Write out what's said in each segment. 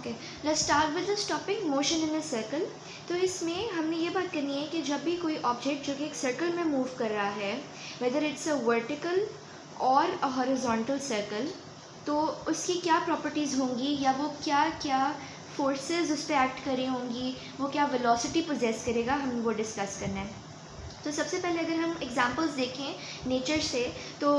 Okay, let's start with this topic motion in a circle. तो इसमें हमने ये बात करनी है कि जब भी कोई ऑब्जेक्ट जो कि एक सर्कल में मूव कर रहा है, वेदर इट्स अ वर्टिकल और अ हॉरिजॉन्टल सर्कल, तो उसकी क्या प्रॉपर्टीज़ होंगी या वो क्या क्या फोर्सेस उस पर एक्ट करी होंगी, वो क्या वेलोसिटी पोजेस करेगा, हमें वो डिस्कस करना है। तो सबसे पहले अगर हम एग्जांपल्स देखें नेचर से, तो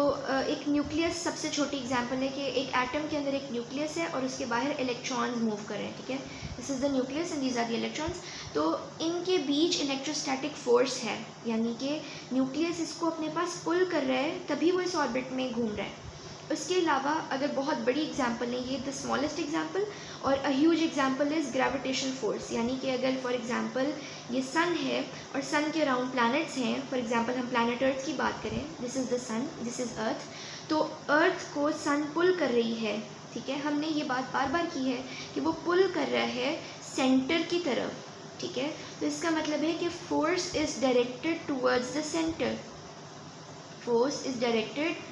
एक न्यूक्लियस सबसे छोटी एग्जांपल है कि एक एटम के अंदर एक न्यूक्लियस है और उसके बाहर इलेक्ट्रॉन्स मूव कर रहे हैं, ठीक है। This is the nucleus and these are the electrons. तो इनके बीच इलेक्ट्रोस्टैटिक फोर्स है, यानी कि न्यूक्लियस इसको अपने पास पुल कर रहा है, तभी वो इस ऑर्बिट में घूम रहा है। उसके अलावा अगर बहुत बड़ी एग्जांपल है, ये द स्मॉलेस्ट एग्जांपल, और a huge example is gravitational force, यानी कि अगर फॉर एग्जांपल ये सन है और सन के अराउंड प्लैनेट्स हैं, फॉर एग्जांपल हम प्लैनेट अर्थ की बात करें, this is the sun, this is earth, तो अर्थ को सन पुल कर रही है, ठीक है। हमने ये बात बार बार की है कि वो पुल कर रहा है सेंटर की तरफ, ठीक है। तो इसका मतलब है कि force is directed towards the centre, force is directed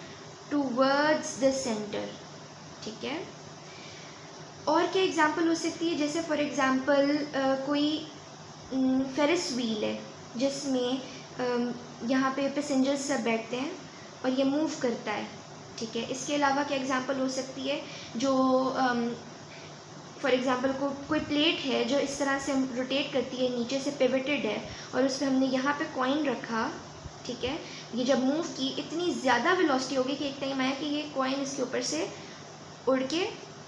towards the centre, ठीक है। और क्या एग्जांपल हो सकती है, जैसे फॉर एग्जांपल कोई फेरिस व्हील है जिसमें यहाँ पे पैसेंजर्स सब बैठते हैं और ये मूव करता है, ठीक है। इसके अलावा क्या एग्जांपल हो सकती है, जो फॉर एग्जांपल कोई प्लेट है जो इस तरह से रोटेट करती है, नीचे से पिवटेड है, और उस पर हमने यहाँ पे कॉइन रखा, ठीक है। ये जब मूव की इतनी ज़्यादा वेलोसिटी होगी कि एक टाइम आया कि ये कॉइन इसके ऊपर से उड़ के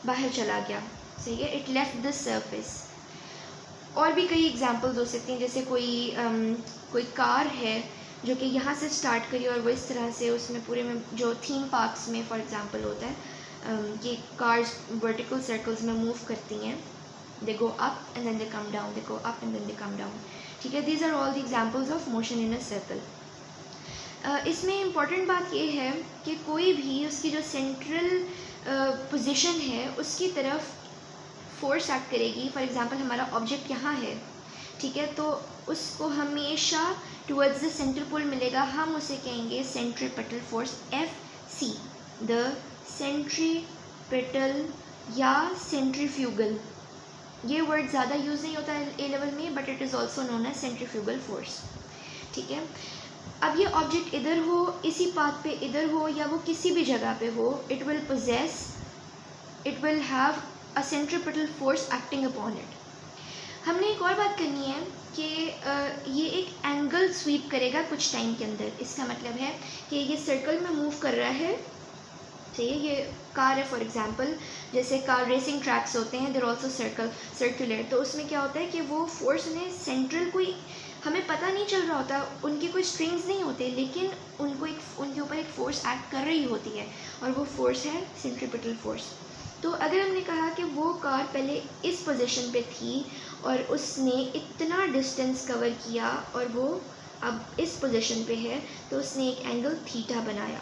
बाहर चला गया, सही है, इट लेफ्ट द सरफेस। और भी कई एग्जांपल्स हो सकती हैं, जैसे कोई कार है जो कि यहाँ से स्टार्ट करी और वो इस तरह से उसमें पूरे में, जो थीम पार्क्स में फॉर एग्जांपल होता है कि कार्स वर्टिकल सर्कल्स में मूव करती हैं, they go up and then they come down, they go up and then they come down, ठीक है। These are all the examples of motion in a circle. इसमें important बात ये है कि कोई भी उसकी जो सेंट्रल पोजीशन है उसकी तरफ फोर्स एक्ट करेगी। फॉर एग्जांपल हमारा ऑब्जेक्ट यहाँ है, ठीक है, तो उसको हमेशा टुवर्ड्स द सेंटर पुल मिलेगा, हम उसे कहेंगे centripetal force, FC, the centripetal या सेंट्रीफ्यूगल। ये वर्ड ज़्यादा यूज़ नहीं होता है ए लेवल में, but it is also known as centrifugal force, ठीक है। अब ये ऑब्जेक्ट इधर हो, इसी पाथ पे इधर हो, या वो किसी भी जगह पे हो, it will have a centripetal force acting upon it. हमने एक और बात करनी है कि ये एक एंगल स्वीप करेगा कुछ टाइम के अंदर। इसका मतलब है कि ये सर्कल में मूव कर रहा है, ठीक है। ये कार है फॉर एग्जांपल, जैसे कार रेसिंग ट्रैक्स होते हैं, देर ऑल्सो सर्कुलर, तो उसमें क्या होता है कि वो फोर्स उन्हें सेंट्रल, कोई हमें पता नहीं चल रहा होता, उनके कोई स्ट्रिंग्स नहीं होते, लेकिन उनके ऊपर एक फ़ोर्स एक्ट कर रही होती है, और वो फोर्स है सेंट्रीपिटल फोर्स। तो अगर हमने कहा कि वो कार पहले इस पोजीशन पे थी और उसने इतना डिस्टेंस कवर किया और वो अब इस पोजीशन पे है, तो उसने एक एंगल थीटा बनाया,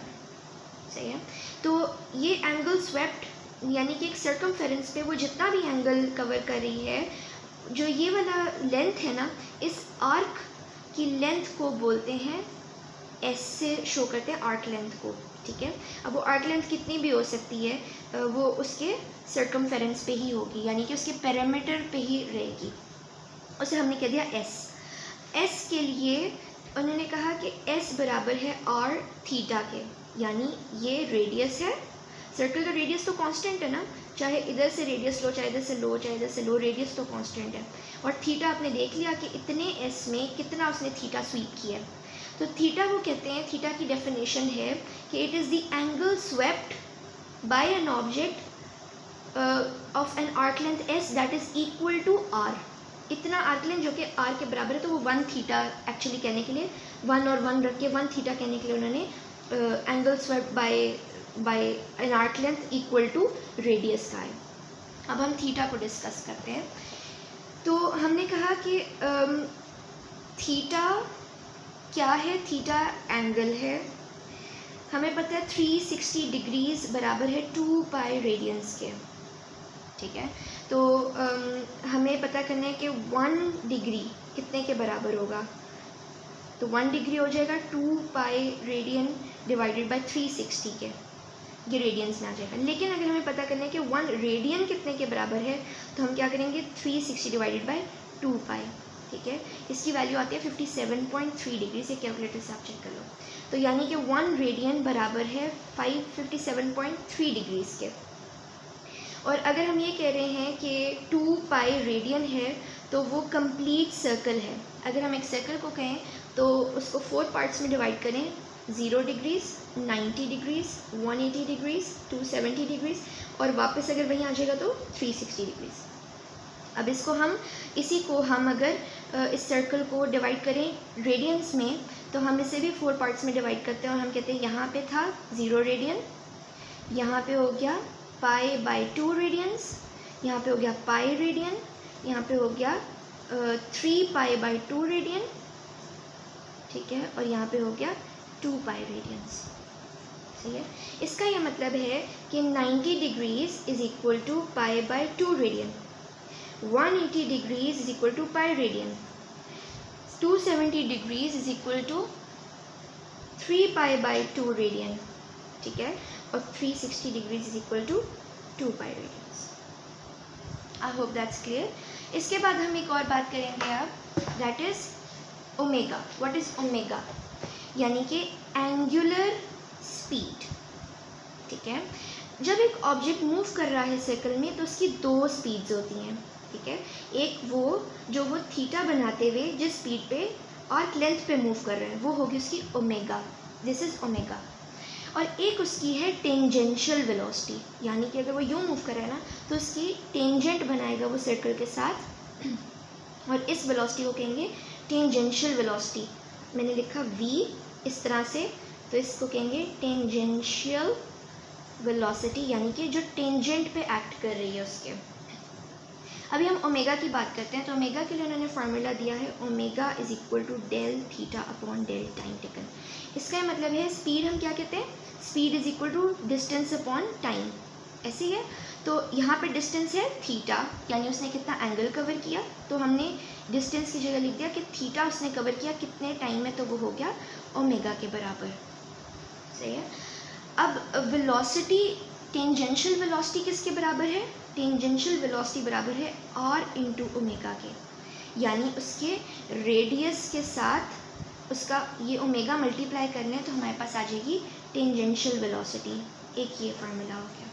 सही है। तो ये एंगल स्वेप्ट, यानी कि एक सर्कमफेरेंस पे वो जितना भी एंगल कवर कर रही है, जो ये वाला लेंथ है ना, इस आर्क की लेंथ को बोलते हैं, एस से शो करते हैं आर्क लेंथ को, ठीक है। अब वो आर्क लेंथ कितनी भी हो सकती है, वो उसके सर्कमफेरेंस पे ही होगी, यानी कि उसके पेरीमीटर पे ही रहेगी, उसे हमने कह दिया एस के लिए उन्होंने कहा कि एस बराबर है आर थीटा के, यानी ये रेडियस है, सर्कल का रेडियस तो कांस्टेंट है ना, चाहे इधर से रेडियस लो, चाहे इधर से लो, चाहे इधर से लो, रेडियस तो कांस्टेंट है। और थीटा आपने देख लिया कि इतने एस में कितना उसने थीटा स्वीप किया, तो थीटा वो कहते हैं, थीटा की डेफिनेशन है कि it is the angle swept by an object of an arc length S that is equal to R. इतना आर्क लेंथ जो कि आर के बराबर है, तो वो 1 थीटा एक्चुअली कहने के लिए 1 और 1 रख के 1 थीटा कहने के लिए उन्होंने angle swept by an arc length equal to radius का है। अब हम थीटा को डिस्कस करते हैं। तो हमने कहा कि थीटा क्या है, थीटा एंगल है, हमें पता है 360 डिग्रीज बराबर है 2 पाई रेडियंस के, ठीक है। तो हमें पता करना है कि 1 डिग्री कितने के बराबर होगा, तो 1 डिग्री हो जाएगा 2 पाई रेडियन डिवाइडेड बाय 360 के, ये रेडियंस में आ जाएगा। लेकिन अगर हमें पता करना है कि 1 रेडियन कितने के बराबर है, तो हम क्या करेंगे, 360 डिवाइडेड बाई 2 पाई, ठीक है। इसकी वैल्यू आती है 57.3 डिग्री से, कैलकुलेटर से आप चेक कर लो। तो यानी कि 1 रेडियन बराबर है 57.3 डिग्रीज के। और अगर हम ये कह रहे हैं कि 2 पाई रेडियन है, तो वो कंप्लीट सर्कल है। अगर हम एक सर्कल को कहें तो उसको 4 पार्ट्स में डिवाइड करें, 0 डिग्रीज, 90 डिग्रीज, 180 डिग्रीज, 270 डिग्रीज, और वापस अगर वहीं आ जाएगा तो 360 डिग्रीज। अब इसी को हम अगर इस सर्कल को डिवाइड करें रेडियंस में, तो हम इसे भी 4 पार्ट्स में डिवाइड करते हैं और हम कहते हैं यहाँ पे था 0 रेडियन, यहाँ पे हो गया पाई बाई 2 रेडियंस, यहाँ पे हो गया पाई रेडियन, यहाँ पे हो गया 3 पाई बाई 2 रेडियन, ठीक है, और यहाँ पे हो गया 2 पाई रेडियंस, सही है। इसका ये मतलब है कि 90 degrees is equal to pi by 2 radian, 180 degrees is equal to pi radian, 270 degrees is equal to 3 pi by 2 radian, ठीक है, और 360 degrees is equal to 2 pi radians. I hope that's clear. इसके बाद हम एक और बात करेंगे अब, that is omega. What is omega? यानी कि एंगुलर स्पीड, ठीक है। जब एक ऑब्जेक्ट मूव कर रहा है सर्कल में, तो उसकी 2 स्पीड्स होती हैं, ठीक है। एक वो थीटा बनाते हुए जिस स्पीड पे आर्क लेंथ पे मूव कर रहा है, वो होगी उसकी ओमेगा, दिस इज ओमेगा। और एक उसकी है टेंजेंशियल वेलोसिटी, यानी कि अगर वो यूँ मूव कर रहा है ना, तो उसकी टेंजेंट बनाएगा वो सर्कल के साथ, और इस वेलोसिटी को कहेंगे टेंजेंशियल वेलोसिटी। मैंने लिखा v इस तरह से, तो इसको कहेंगे टेंजेंशियल वेलोसिटी, यानी कि जो टेंजेंट पे एक्ट कर रही है उसके। अभी हम ओमेगा की बात करते हैं। तो ओमेगा के लिए उन्होंने फार्मूला दिया है, omega is equal to del theta upon del time taken. इसका मतलब है स्पीड हम क्या कहते हैं, speed is equal to distance upon time, ऐसे ही है। तो यहाँ पे डिस्टेंस है थीटा, यानी उसने कितना एंगल कवर किया, तो हमने डिस्टेंस की जगह लिख दिया कि थीटा उसने कवर किया कितने टाइम में, तो वो हो गया ओमेगा के बराबर, सही है। अब वेलोसिटी, टेंजेंशियल वेलोसिटी किसके बराबर है, टेंजेंशियल वेलोसिटी बराबर है r इंटू ओमेगा के, यानी उसके रेडियस के साथ उसका ये ओमेगा मल्टीप्लाई करना है, तो हमारे पास आ जाएगी टेंजेंशियल वेलोसिटी। एक ये फार्मूला हो गया।